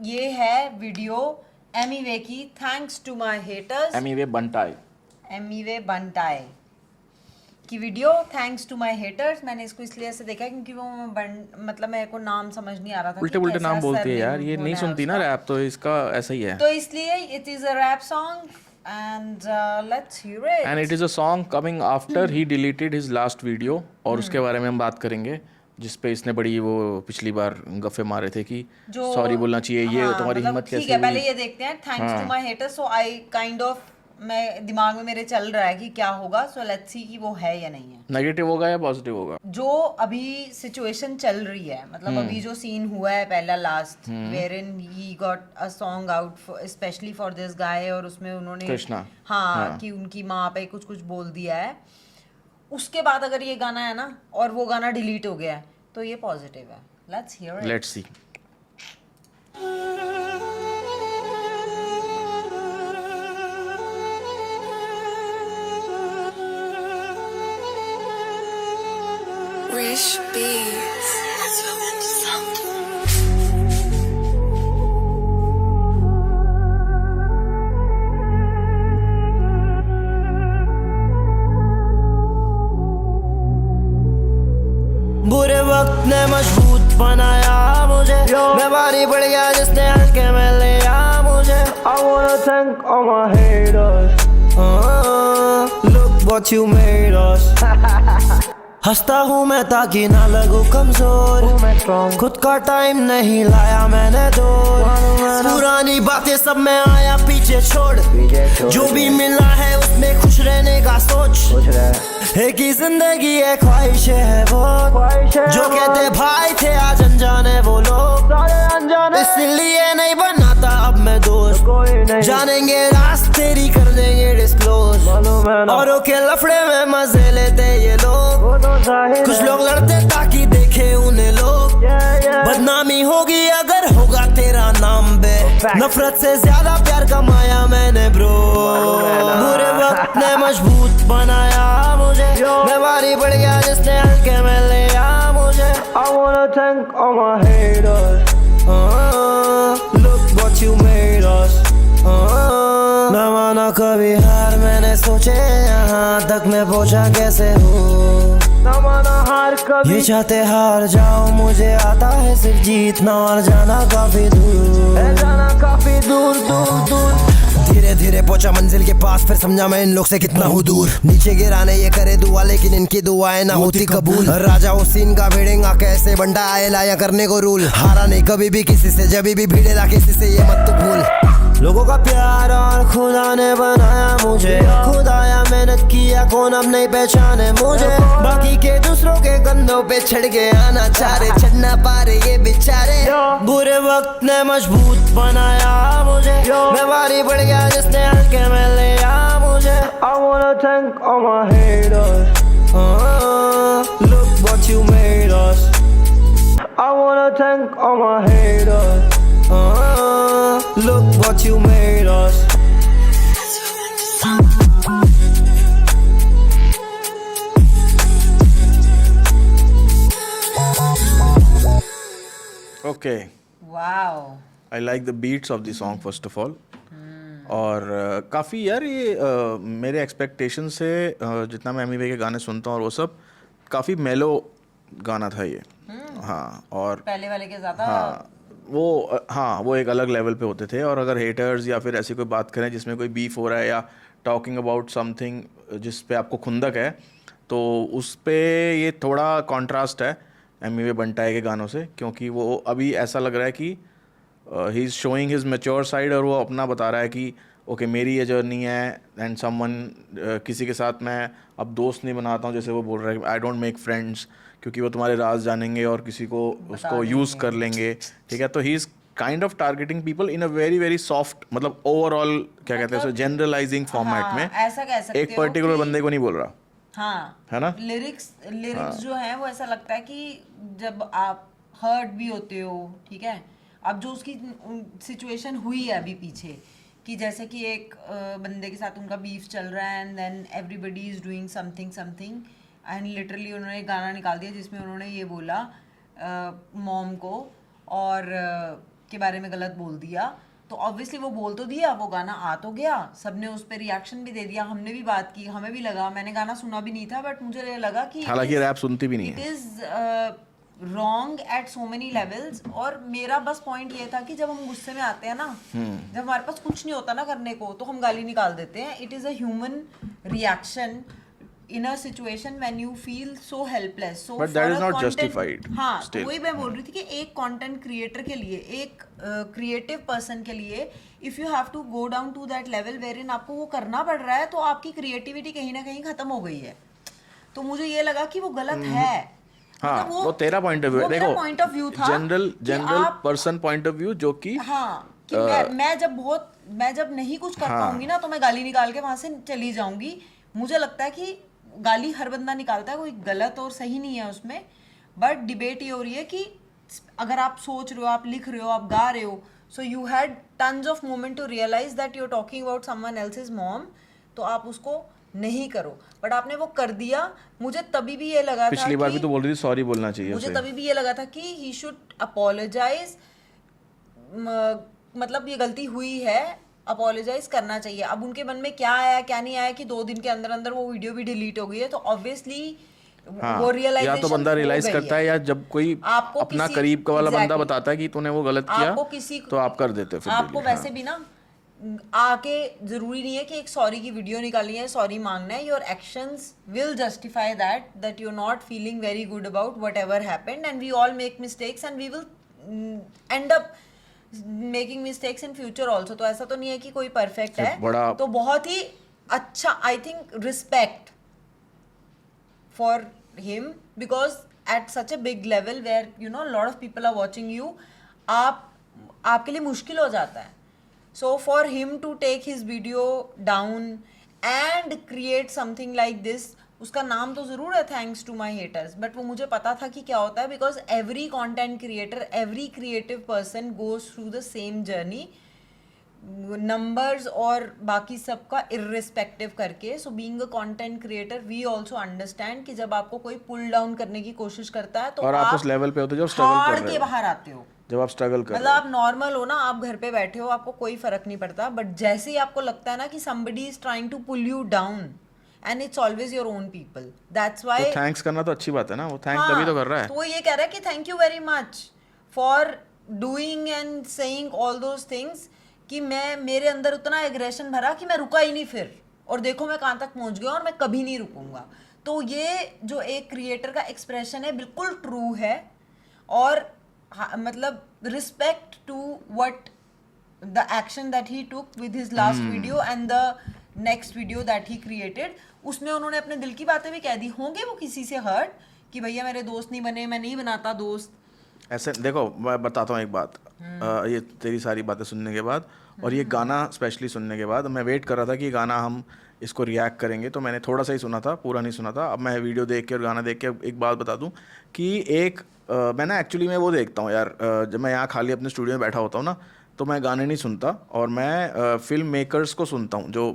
ये है वीडियो एमीवे की, thanks to my haters. Emiway Bantai, Emiway Bantai की video, thanks to my haters. मैंने इसको इसलिए ऐसे देखा क्योंकि वो मतलब मेरे को नाम समझ नहीं आ रहा था उल्टे कि उल्टे कैसा नाम बोलती है यार, सरनेम ये नहीं होना है सुनती ना उसका। रैप, तो इसका ऐसा ही है। तो इसलिए it is a rap song and let's hear and it it. Is a song coming after he deleted his last video, और उसके बारे में हम बात करेंगे, जिस पे इसने बड़ी वो पिछली बार गफ्फे मारे थे कि जो सॉरी बोलना चाहिए, ये हाँ तुम्हारी मतलब हिम्मत ठीक कैसे है, हुई। पहले ये देखते हैं थैंक्स टू हाँ, my haters. So I kind of, मैं दिमाग में मेरे चल रहा है कि क्या होगा। सो लेट्स सी कि वो है या नहीं है। नेगेटिव होगा या पॉजिटिव होगा। जो अभी सिचुएशन चल रही है, मतलब अभी जो सीन हुआ है पहला last, where in he got a song out specially for this guy, और उसमें उन्होंने कृष्णा, हाँ हाँ, कि उनकी माँ पे कुछ कुछ बोल दिया है। उसके बाद अगर ये गाना है ना और वो गाना डिलीट हो गया है तो ये पॉजिटिव है। Let's hear it. Let's see. Rich Beats. बुरे वक्त ने मजबूत बनाया मुझे, मैं भारी पड़ गया जिसने हल्के में लिया मुझे। I wanna thank all my haters. Look what you made us. हंसता हूँ मैं ताकि ना लगूं कमजोर, खुद का टाइम नहीं लाया मैंने दूर। पुरानी बातें सब मैं आया पीछे छोड़, जो भी मिला है उसमें खुश रहने का सोच। एक ही जिंदगी है, ख्वाहिशें है वो, जो कहते भाई थे आज अनजाने वो लोग। इसलिए नहीं बनाता अब मैं दोस्त, जानेंगे रास्ते तेरी कर देंगे डिस्क्लोज। औरों के लफड़े में मजे लेते ये लोग, कुछ लोग लड़ते ताकि देखे उन्हें लोग। बदनामी होगी अगर होगा तेरा नाम बे, नफरत से ज्यादा प्यार कमाया मैंने ब्रो। बुरे वक्त ने मजबूत बनाया मुझे, मैं भारी पड़ गया जिसने हल्के में लिया मुझे। I wanna thank all my haters. Look what you made us. न माना कभी हार, मैंने सोचे यहाँ तक मैं पहुंचा कैसे हूँ। न माना हार कभी, ये चाहते हार जाओ, मुझे आता है सिर्फ जीतना और जाना काफी दूर, जाना काफी दूर दूर दूर। धीरे धीरे पहुंचा मंजिल के पास, फिर समझा मैं इन लोग से कितना हूँ दूर। नीचे गिराने ये करे दुआ, लेकिन इनकी दुआएं ना होती कबूल। राजा हुसैन का भिड़ेगा कैसे, बंटा आए लाया करने को रूल। हारा नहीं कभी भी किसी से, जब भी भिड़ेगा किसी से ये मत तो भूल। लोगों का प्यार और खुदा ने बनाया मुझे, खुद आया मेहनत किया, कौन अब नहीं पहचाने मुझे। बाकी के दूसरों के कंधों पे चढ़ के आना चाह रहे, चढ़ना पा रहे ये बेचारे। बुरे वक्त ने मजबूत बनाया मुझे, मैं भारी पड़ गया जिसने हल्के में लिया मुझे। I wanna thank all my haters. Look what you made us. I wanna thank all my haters. Look what you made us. Okay, wow, I like the beats of the song first of all. और काफ़ी यार ये मेरे expectation से जितना मैं Amy वे के गाने सुनता हूँ और वो सब, काफ़ी मेलो गाना था ये। हाँ, और पहले वाले के ज्यादा। हाँ वो एक अलग लेवल पे होते थे। और अगर हेटर्स या फिर ऐसी कोई बात करें जिसमें कोई बीफ हो रहा है या टॉकिंग अबाउट समथिंग जिस पे आपको खुंदक है, तो उस पे ये थोड़ा कॉन्ट्रास्ट है एमी वे बंटाई के गानों से, क्योंकि वो अभी ऐसा लग रहा है कि he is showing his mature side, और वो अपना बता रहा है कि ओके मेरी ये जर्नी है एंड समवन, किसी के साथ मैं अब दोस्त नहीं बनाता हूँ, जैसे वो बोल रहा है आई डोंट मेक फ्रेंड्स क्योंकि वो तुम्हारे राज जानेंगे और किसी को उसको यूज़ कर लेंगे। ठीक है, तो he is kind of targeting people in a very very soft, मतलब ओवरऑल क्या कहते हैं जनरलाइजिंग फॉर्मेट में, ऐसा कह सकते एक पर्टिकुलर हो कि बंदे को नहीं बोल रहा। हाँ, है ना? लिरिक्स जो हैं वो ऐसा लगता है कि जब आप हर्ट भी होते हो, ठीक है, अब जो उसकी सिचुएशन हुई है अभी पीछे, कि जैसे कि एक बंदे के साथ उनका बीफ चल रहा है and then everybody is doing something something and literally उन्होंने एक गाना निकाल दिया जिसमें उन्होंने ये बोला मॉम को, और के बारे में गलत बोल दिया, तो ऑब्वियसली वो बोल तो दिया, वो गाना आ तो गया, सबने उस पर रिएक्शन भी दे दिया, हमने भी बात की, हमें भी लगा, मैंने गाना सुना भी नहीं था बट मुझे लगा कि हालांकि रैप सुनती भी नहीं इट है। Is wrong at so many levels. और मेरा बस पॉइंट ये था कि जब हम गुस्से में आते हैं ना, जब हमारे पास कुछ नहीं होता ना करने को, तो हम गाली निकाल देते हैं। It is a human reaction in a situation when you feel so helpless. So But for that is a not content- justified हाँ, still. वही मैं बोल रही थी कि एक कंटेंट क्रिएटर के लिए, एक क्रिएटिव पर्सन के लिए, if you have to go down to that level wherein आपको वो करना पड़ रहा है, तो आपकी क्रिएटिविटी कहीं ना कहीं खत्म हो गई है। तो मुझे ये लगा कि वो गलत है। हाँ, मतलब वो तेरा पॉइंट ऑफ व्यू है। देखो, पॉइंट ऑफ व्यू था general person point of view, जो कि हाँ कि मैं जब नहीं कुछ कर पाऊंगी ना, तो मैं गाली निकाल के वहां से चली जाऊंगी। मुझे लगता है कि गाली हर बंदा निकालता है, कोई गलत और सही नहीं है उसमें, बट डिबेट ये हो रही है कि अगर आप सोच रहे हो, आप लिख रहे हो, आप गा रहे हो, so you had tons of moment to realise that you are talking about someone else's mom, तो आप उसको नहीं करो, बट आपने वो कर दिया। मुझे तभी भी ये लगा था, पिछली बार भी तो बोल रही थी सॉरी बोलना चाहिए मुझे उसे। तभी भी ये लगा था कि ही शुड अपोलोजाइज, मतलब ये गलती हुई है, अपोलोजाइज करना चाहिए। अब उनके मन में क्या आया क्या नहीं आया कि 2 दिन के अंदर अंदर वो वीडियो भी डिलीट हो गई है, तो ऑब्वियसली हाँ, वो रियलाइजेशन या तो बंदा रियलाइज करता है, या जब कोई आपको अपना किसी- करीब का वाला बंदा Exactly. बताता है कि तूने वो गलत किया, आपको किसी तो आप कर देते हो फिर आपको delete, वैसे हाँ। भी ना आके जरूरी नहीं है कि एक सॉरी की वीडियो निकालनी है, सॉरी मांगना है। Your actions will justify that you are not feeling very good about whatever happened, and we all make mistakes and we will end up making mistakes in future also. तो ऐसा तो नहीं है कि कोई perfect है। बड़ा- तो बहुत ही अच्छा, I think respect for him, because at such a big level where you know a lot of people are watching you, आपके लिए मुश्किल हो जाता है। So for him to take his video down and create something like this, उसका नाम तो ज़रूर है thanks to my haters, but वो मुझे पता था कि क्या होता है, because every content creator, every creative person goes through the same journey, numbers और बाकी सबका इर्रिस्पेक्टिव करके। So being a content creator we also understand कि जब आपको कोई पुल डाउन करने की कोशिश करता है, तो और आप उस लेवल पे होते हो जब स्ट्रगल कर हार रहे के हो, बाहर आते हो। जब आप स्ट्रगल कर मतलब रहे हो। आप नॉर्मल हो ना, आप घर पे बैठे हो, आपको कोई फर्क नहीं पड़ता, बट जैसे ही आपको लगता है ना कि somebody is trying to pull you down and it's always your own people, that's why तो थैंक्स करना तो अच्छी बात है ना, वो थैंक तभी तो कर रहा है। तो वो ये कह रहा है कि thank you very much for doing and saying all those things, कि मैं मेरे अंदर उतना एग्रेशन भरा कि मैं रुका ही नहीं फिर, और देखो मैं कहाँ तक पहुँच गया और मैं कभी नहीं रुकूंगा। तो ये जो एक क्रिएटर का एक्सप्रेशन है बिल्कुल ट्रू है, और मतलब respect to what the action that he took with his last video and the next video that he created. उसमें उन्होंने अपने दिल की बातें भी कह दी होंगे, वो किसी से हर्ट कि भैया मेरे दोस्त नहीं बने, मैं नहीं बनाता दोस्त। ऐसे देखो, मैं बताता हूँ एक बात, ये तेरी सारी बातें सुनने के बाद और ये गाना स्पेशली सुनने के बाद, मैं वेट कर रहा था कि ये गाना हम इसको रिएक्ट करेंगे, तो मैंने थोड़ा सा ही सुना था, पूरा नहीं सुना था। अब मैं वीडियो देख के और गाना देख के एक बात बता दूं कि मैं ना एक्चुअली मैं वो देखता हूँ यार, जब मैं यहाँ खाली अपने स्टूडियो में बैठा होता हूँ ना, तो मैं गाने नहीं सुनता, और मैं फिल्म मेकर्स को सुनता हूँ, जो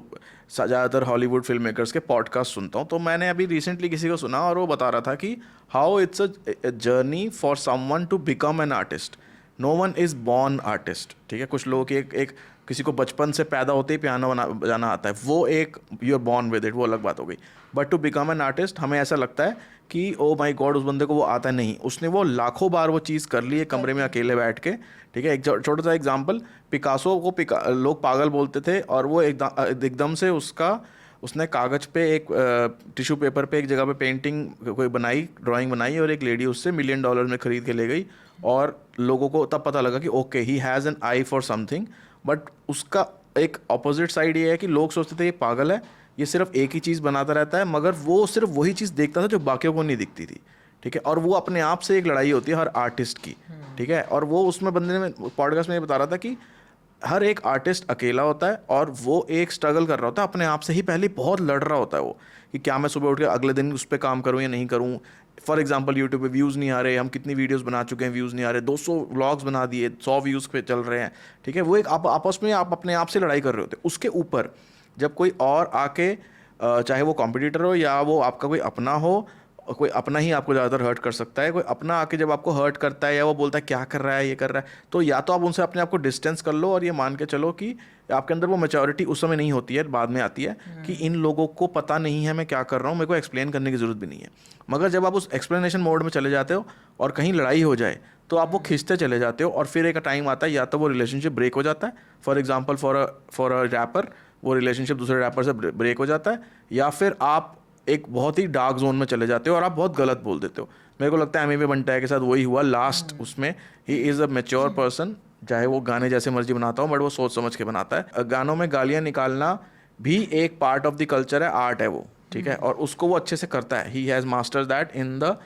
ज़्यादातर हॉलीवुड फिल्म मेकर्स के पॉडकास्ट सुनता हूँ। तो मैंने अभी रिसेंटली किसी को सुना और वो बता रहा था कि how it's a journey for someone to become an artist, no one is born artist. ठीक है, कुछ लोगों की एक किसी को बचपन से पैदा होते ही पियानो बजाना आता है, वो एक you are born with it, वो अलग बात हो गई। But to become an artist हमें ऐसा लगता है कि ओ माय गॉड उस बंदे को वो आता नहीं, उसने वो लाखों बार वो चीज़ कर ली है कमरे में अकेले बैठ के। ठीक है, एक छोटा सा एग्जांपल, पिकासो को लोग पागल बोलते थे, और वो एकदम से उसने कागज़ पे एक टिश्यू पेपर पे एक जगह पे पेंटिंग कोई बनाई, ड्राइंग बनाई, और एक लेडी उससे $1 मिलियन में ख़रीद के ले गई, और लोगों को तब पता लगा कि okay he has an I for something. But उसका एक अपोजिट साइड ये है कि लोग सोचते थे ये पागल है, ये सिर्फ एक ही चीज़ बनाता रहता है, मगर वो सिर्फ वही चीज़ देखता था जो बाकियों को नहीं दिखती थी। ठीक है, और वो अपने आप से एक लड़ाई होती है हर आर्टिस्ट की। ठीक है, और वो उसमें बंदे ने पॉडकास्ट में ये बता रहा था कि हर एक आर्टिस्ट अकेला होता है, और वो एक स्ट्रगल कर रहा होता है अपने आप से ही, पहले बहुत लड़ रहा होता है वो कि क्या मैं सुबह उठ के अगले दिन उस पर काम करूँ या नहीं करूँ। फॉर एग्जांपल यूट्यूब पे व्यूज़ नहीं आ रहे, हम कितनी वीडियोस बना चुके हैं, व्यूज़ नहीं आ रहे, 200 व्लॉग्स बना दिए, 100 व्यूज़ पे चल रहे हैं। ठीक है, वो एक आप आपस में आप अपने आप से लड़ाई कर रहे होते हैं। उसके ऊपर जब कोई और आके, चाहे वो कॉम्पिटिटर हो या वो आपका कोई अपना हो, और कोई अपना ही आपको ज़्यादातर हर्ट कर सकता है। कोई अपना आके जब आपको हर्ट करता है या वो बोलता है क्या कर रहा है, ये कर रहा है, तो या तो आप उनसे अपने आप को डिस्टेंस कर लो और ये मान के चलो कि आपके अंदर वो मैच्योरिटी उस समय नहीं होती है, बाद में आती है कि इन लोगों को पता नहीं है मैं क्या कर रहा हूँ, मेरे को एक्सप्लेन करने की ज़रूरत भी नहीं है। मगर जब आप उस एक्सप्लेनेशन मोड में चले जाते हो और कहीं लड़ाई हो जाए तो आप वो खींचते चले जाते हो और फिर एक टाइम आता है या तो वो रिलेशनशिप ब्रेक हो जाता है, for example for a rapper वो रिलेशनशिप दूसरे रैपर से ब्रेक हो जाता है, या फिर आप एक बहुत ही डार्क जोन में चले जाते हो और आप बहुत गलत बोल देते हो। मेरे को लगता है एमी वे बंटाया के साथ वही हुआ लास्ट उसमें। He is a mature person, चाहे वो गाने जैसे मर्जी बनाता हो बट वो सोच समझ के बनाता है। गानों में गालियाँ निकालना भी एक पार्ट ऑफ द कल्चर है, आर्ट है वो, ठीक है, और उसको वो अच्छे से करता है। He has masters that in the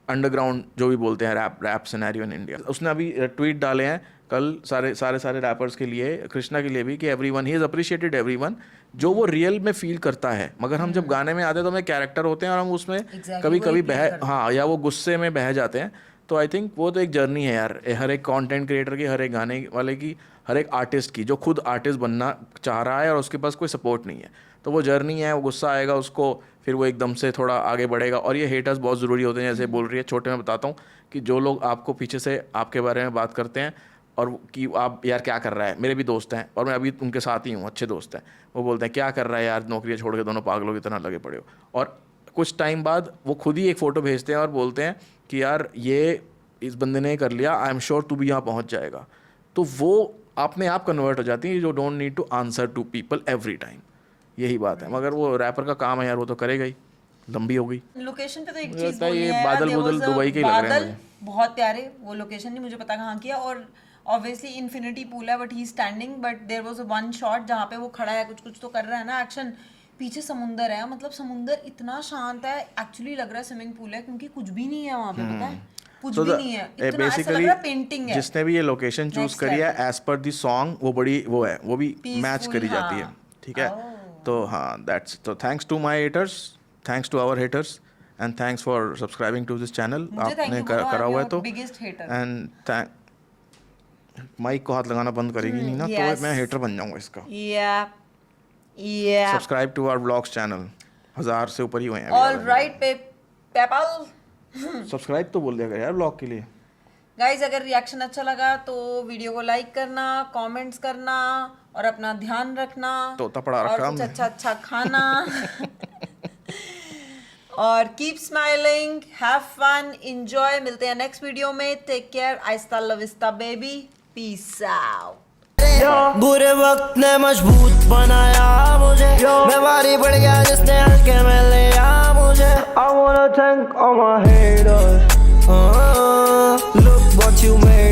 underground जो भी बोलते हैं रैप सिनेरियो इन इंडिया। उसने अभी ट्वीट डाले हैं कल सारे रैपर्स के लिए, कृष्णा के लिए भी, कि everyone he is appreciated everyone जो वो रियल में फील करता है। मगर हम जब गाने में आते हैं तो हमें कैरेक्टर होते हैं और हम उसमें कभी कभी हाँ, या वो गुस्से में बह जाते हैं। तो आई थिंक वो तो एक जर्नी है यार, हर एक कंटेंट क्रिएटर की, हर एक गाने वाले की, हर एक आर्टिस्ट की जो खुद आर्टिस्ट बनना चाह रहा है और उसके पास कोई सपोर्ट नहीं है। तो वो जर्नी है, वो गुस्सा आएगा उसको, फिर वो एकदम से थोड़ा आगे बढ़ेगा। और ये हेटर्स बहुत ज़रूरी होते हैं, जैसे बोल रही है छोटे में बताता हूँ कि जो लोग आपको पीछे से आपके बारे में बात करते हैं और कि आप यार क्या कर रहा है, मेरे भी दोस्त हैं और मैं अभी उनके साथ ही हूँ, अच्छे दोस्त हैं, वो बोलते हैं क्या कर रहा है यार, नौकरी छोड़ के दोनों पागलों की तरह लगे पड़े हो। और कुछ टाइम बाद वो खुद ही एक फ़ोटो भेजते हैं और बोलते हैं कि यार ये इस बंदे ने कर लिया, आई एम श्योर तू भी यहाँ पहुँच जाएगा। तो वो अपने आप कन्वर्ट हो जाती है, जो don't need to answer to people every time, यही बात है। मगर वो रैपर का काम है यार, वो तो करेगा ही। लंबी हो गई लोकेशन पे तो एक मुझे चीज लगता है बोलनी ये है, बादल there Budhal was a Dubai के ही लग रहे हैं बादल मुझे। बहुत प्यारे, वो लोकेशन नहीं मुझे पता कहाँ किया, और ऑब्वियसली इन्फिनिटी पूल है but he standing, but there was a one shot जहाँ पे वो खड़ा है, कुछ तो कर रहा है ना एक्शन, पीछे समुंदर है, मतलब समुंदर इतना शांत है, एक्चुअली लग रहा है स्विमिंग पूल है, क्योंकि कुछ भी नहीं है वहाँ पे, पता है कुछ भी नहीं है, इतना ऐसा लग रहा है पेंटिंग है। जिसने भी ये लोकेशन चूज करी है एज पर दी सॉन्ग, वो बड़ी वो है, वो भी मैच करी जाती है, ठीक है। तो हाँ, दैट्स, तो thanks to my haters, thanks to our haters, and thanks for subscribing to this channel. आपने करा हुआ है तो, एंड माइक को हाथ लगाना बंद करेगी नहीं ना, तो मैं हेटर बन जाऊंगा इसका। Subscribe to our vlogs channel, 1000 से ऊपर ही हुए हैं। ऑलराइट, पेपल सब्सक्राइब तो बोल दिया कर यार व्लॉग के लिए। गाइज, अगर रिएक्शन अच्छा लगा तो वीडियो को लाइक करना, कमेंट्स करना और अपना ध्यान रखना, तोता पड़ा रखा और कुछ हमने। अच्छा खाना और keep smiling, have fun, enjoy. मिलते हैं नेक्स्ट वीडियो में, टेक केयर, आहिस्ता लविस्ता बेबी, पीस आउट। बुरे वक्त ने मजबूत बनाया मुझे, मैं भारी पड़ गया जिसने हल्के में लिया मुझे। I wanna thank all my haters, look what you made